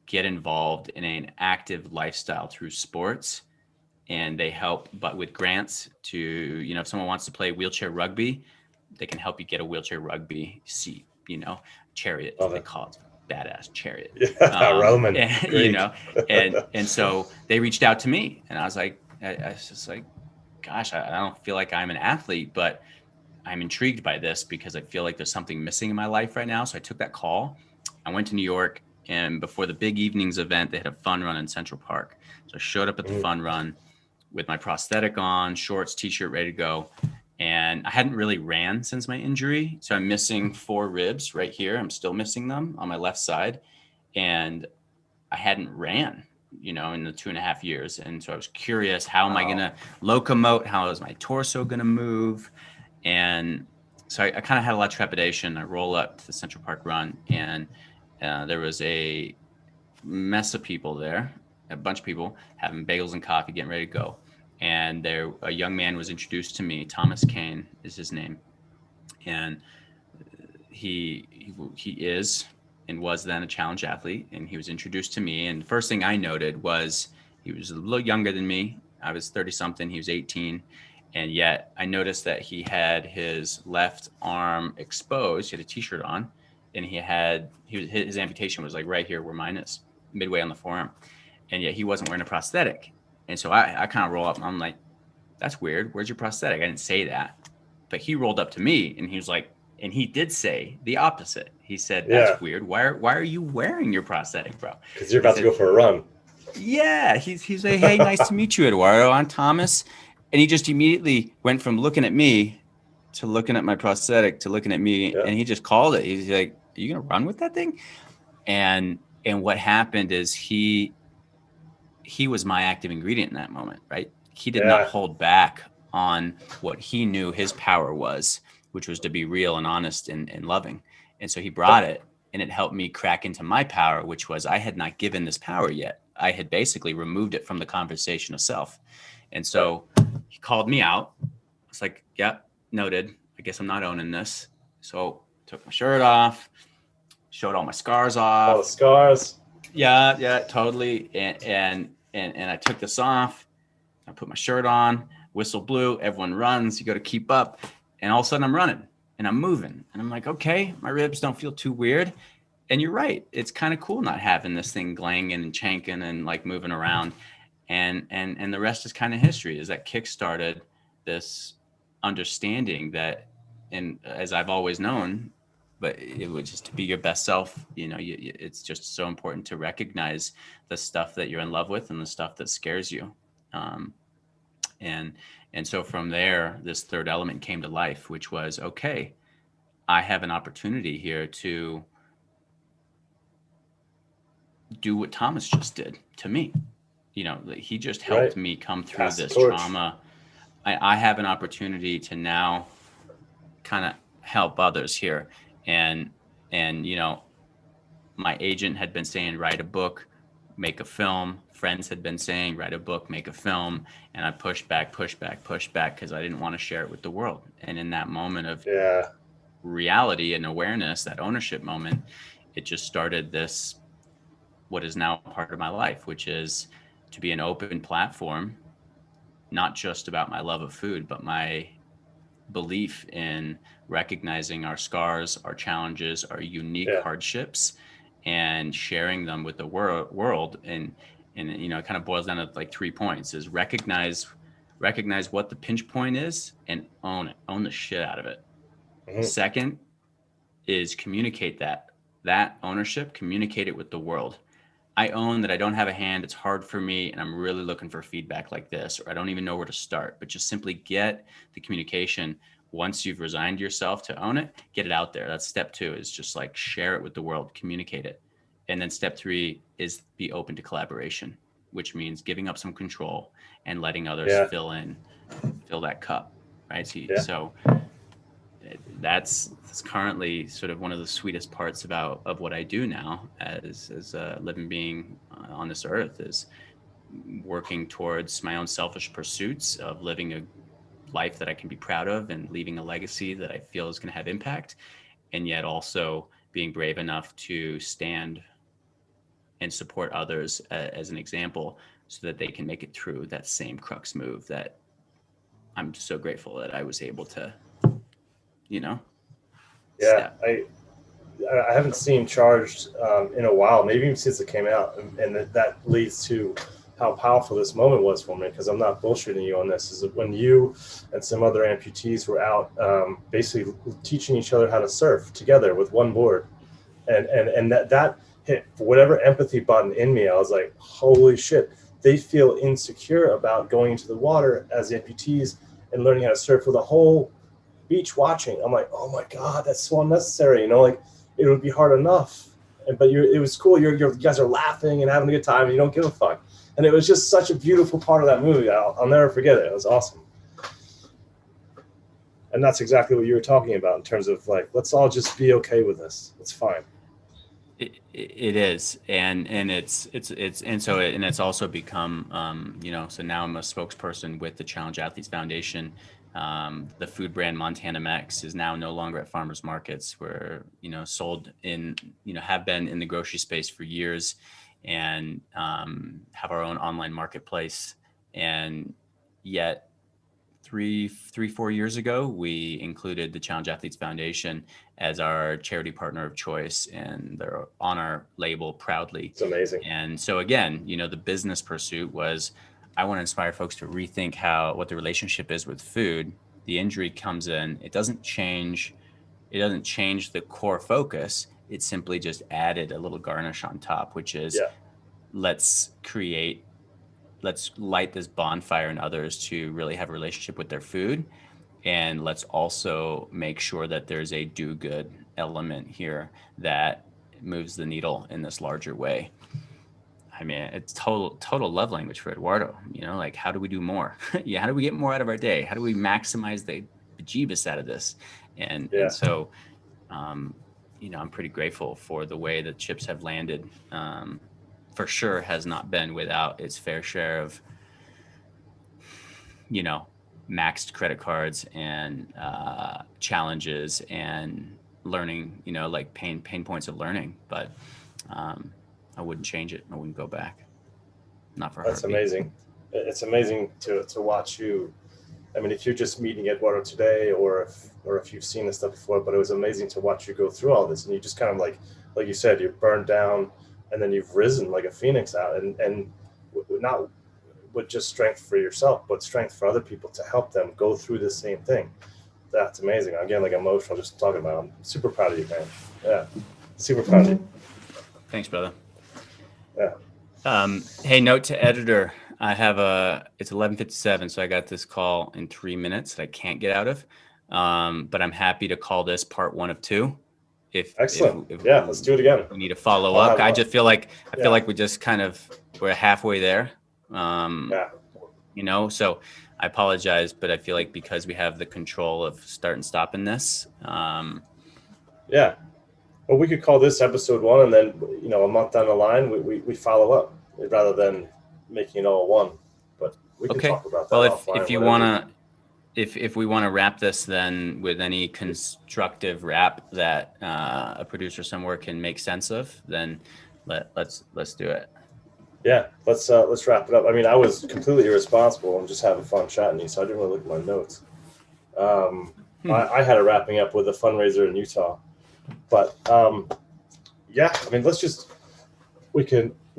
get involved in an active lifestyle through sports. And they help, but with grants to, if someone wants to play wheelchair rugby, they can help you get a wheelchair rugby seat, chariot, they call it. Badass chariot. Roman. And so they reached out to me, and I was like, I was just like, gosh, I don't feel like I'm an athlete, but I'm intrigued by this because I feel like there's something missing in my life right now. So I took that call. I went to New York, and before the big evenings event, they had a fun run in Central Park. So I showed up at the fun run with my prosthetic on, shorts, t-shirt, ready to go. And I hadn't really ran since my injury. So I'm missing 4 ribs right here. I'm still missing them on my left side. And I hadn't ran, in the 2.5 years. And so I was curious, how am I going to locomote? How is my torso going to move? And so I kind of had a lot of trepidation. I roll up to the Central Park run, and there was a mess of people there, a bunch of people having bagels and coffee, getting ready to go. And a young man was introduced to me. Thomas Kane is his name. And he is and was then a challenge athlete. And he was introduced to me. And the first thing I noted was he was a little younger than me. I was 30 something. He was 18. And yet I noticed that he had his left arm exposed. He had a t-shirt on, and his amputation was like right here where mine is, midway on the forearm. And yet he wasn't wearing a prosthetic. And so I kind of roll up, and I'm like, that's weird. Where's your prosthetic? I didn't say that. But he rolled up to me, and he was like, and he did say the opposite. He said, that's weird. Why are you wearing your prosthetic, bro? Because you're about to go for a run. Yeah. He's like, hey, nice to meet you, Eduardo. I'm Thomas. And he just immediately went from looking at me to looking at my prosthetic to looking at me. And he just called it. He's like, are you going to run with that thing? And what happened is he was my active ingredient in that moment, right? He did not hold back on what he knew his power was, which was to be real and honest and loving. And so he brought it, and it helped me crack into my power, which was I had not given this power yet. I had basically removed it from the conversation of self. And so he called me out. It's like, yeah, noted. I guess I'm not owning this. So took my shirt off, showed all my scars off. All the scars. Yeah, totally. And I took this off. I put my shirt on, whistle blew, everyone runs, you got to keep up. And all of a sudden I'm running. and I'm moving, and I'm like, okay, my ribs don't feel too weird. And you're right. It's kind of cool not having this thing glanging and chanking and like moving around. And the rest is kind of history. Is that kickstarted this understanding that, and as I've always known, but it was just to be your best self. It's just so important to recognize the stuff that you're in love with and the stuff that scares you. And so from there, this third element came to life, which was, okay, I have an opportunity here to do what Thomas just did to me. He just helped me come through this trauma. I have an opportunity to now kind of help others here. And my agent had been saying, write a book, make a film. Friends had been saying, write a book, make a film. And I pushed back, because I didn't want to share it with the world. And in that moment of reality and awareness, that ownership moment, it just started this, what is now part of my life, which is to be an open platform, not just about my love of food, but my belief in recognizing our scars, our challenges, our unique hardships, and sharing them with the world. And it kind of boils down to like 3 points: is recognize what the pinch point is and own it, own the shit out of it. Mm-hmm. Second is communicate that ownership, communicate it with the world. I own that I don't have a hand. It's hard for me, and I'm really looking for feedback like this, or I don't even know where to start. But just simply get the communication. Once you've resigned yourself to own it, get it out there. That's step 2, is just like share it with the world, communicate it. And then step 3 is be open to collaboration, which means giving up some control and letting others fill that cup, right? So that's currently sort of one of the sweetest parts of what I do now as a living being on this earth, is working towards my own selfish pursuits of living a life that I can be proud of and leaving a legacy that I feel is going to have impact, and yet also being brave enough to stand and support others as an example so that they can make it through that same crux move that I'm so grateful that I was able to, step. I haven't seen Charged in a while, maybe even since it came out, and that leads to how powerful this moment was for me, because I'm not bullshitting you on this. Is when you and some other amputees were out basically teaching each other how to surf together with one board, and that hit whatever empathy button in me. I was like, holy shit, they feel insecure about going into the water as amputees and learning how to surf with a whole beach watching. I'm like, oh my God, that's so unnecessary. Like, it would be hard enough. But it was cool. You guys are laughing and having a good time, and you don't give a fuck. And it was just such a beautiful part of that movie. I'll never forget it. It was awesome. And that's exactly what you were talking about in terms of like, let's all just be okay with this. It's fine. It is, and it's also become, so now I'm a spokesperson with the Challenge Athletes Foundation. The food brand Montana Mex is now no longer at farmers markets. We're, sold in, have been in the grocery space for years, and have our own online marketplace. And yet 4 years ago, we included the Challenge Athletes Foundation as our charity partner of choice, and they're on our label proudly. It's amazing. And so again, the business pursuit was, I want to inspire folks to rethink what the relationship is with food. The injury comes in, it doesn't change the core focus. It simply just added a little garnish on top, which is let's light this bonfire in others to really have a relationship with their food. And let's also make sure that there's a do good element here that moves the needle in this larger way. I mean, it's total love language for Eduardo, like, how do we do more? How do we get more out of our day? How do we maximize the bejeebus out of this? And so, I'm pretty grateful for the way that chips have landed. For sure has not been without its fair share of, maxed credit cards and challenges and learning, like pain points of learning. But I wouldn't change it. I wouldn't go back. Not for That's heartbeat. Amazing. It's amazing to watch you I mean, if you're just meeting Eduardo today, or if you've seen this stuff before, but it was amazing to watch you go through all this, and you just kind of like you said, you're burned down, and then you've risen like a phoenix out, and not with just strength for yourself, but strength for other people to help them go through the same thing. That's amazing. Again, like emotional just talking about it. I'm super proud of you, man. Yeah, super proud of you. Thanks, brother. Yeah. Hey, note to editor. It's 11:57, so I got this call in 3 minutes that I can't get out of. But I'm happy to call this part 1 of 2. Excellent. Let's do it again. We need to follow up. I just feel like we just we're halfway there. So I apologize, but I feel like because we have the control of start and stopping this. Well, we could call this episode 1, and then a month down the line we follow up rather than making it all one. But we can talk about that. Well, if you wanna. If we want to wrap this then with any constructive wrap that a producer somewhere can make sense of, then let's do it. Yeah, let's wrap it up. I mean, I was completely irresponsible and just having fun chatting to you, so I didn't really look at my notes. I had a wrapping up with a fundraiser in Utah, but I mean, we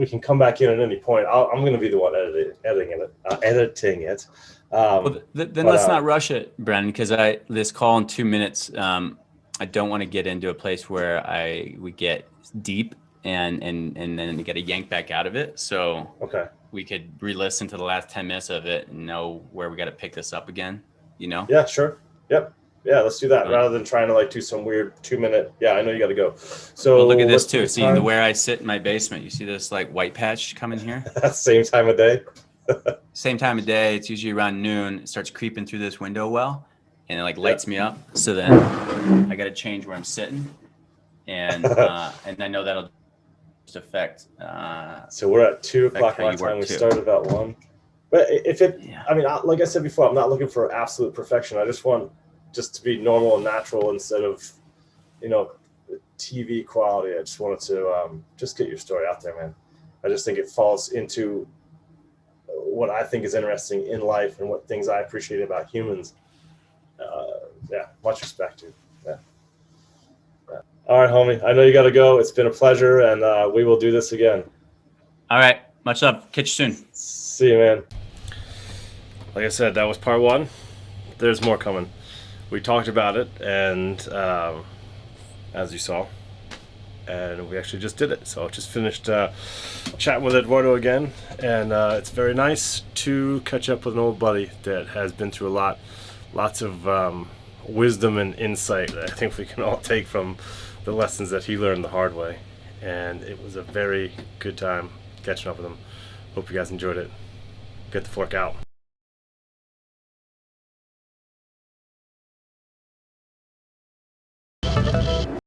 can come back in at any point. I'm going to be the one editing it. Then let's not rush it, Brennan, because this call in 2 minutes. I don't want to get into a place where we get deep and then get a yank back out of it. So we could re-listen to the last 10 minutes of it and know where we got to pick this up again. Yeah, sure. Yep. Yeah, let's do that rather than trying to do some weird 2-minute. Yeah, I know you got to go. So look at this too. See where I sit in my basement. You see this white patch coming here? Same time of day. Same time of day. It's usually around noon. It starts creeping through this window well, and it lights me up. So then I got to change where I'm sitting, and I know that'll just affect. So we're at 2 o'clock my time. We started about 1. But I mean, like I said before, I'm not looking for absolute perfection. I just want to be normal and natural instead of, TV quality. I just wanted to just get your story out there, man. I just think it falls into what I think is interesting in life and what things I appreciate about humans. Much respect to. Yeah. All right, homie. I know you got to go. It's been a pleasure, and we will do this again. All right. Much love. Catch you soon. See you, man. Like I said, that was part 1. There's more coming. We talked about it, and as you saw, and we actually just did it. So I just finished chatting with Eduardo again, and it's very nice to catch up with an old buddy that has been through a lot. Lots of wisdom and insight that I think we can all take from the lessons that he learned the hard way. And it was a very good time catching up with him. Hope you guys enjoyed it. Get the fork out.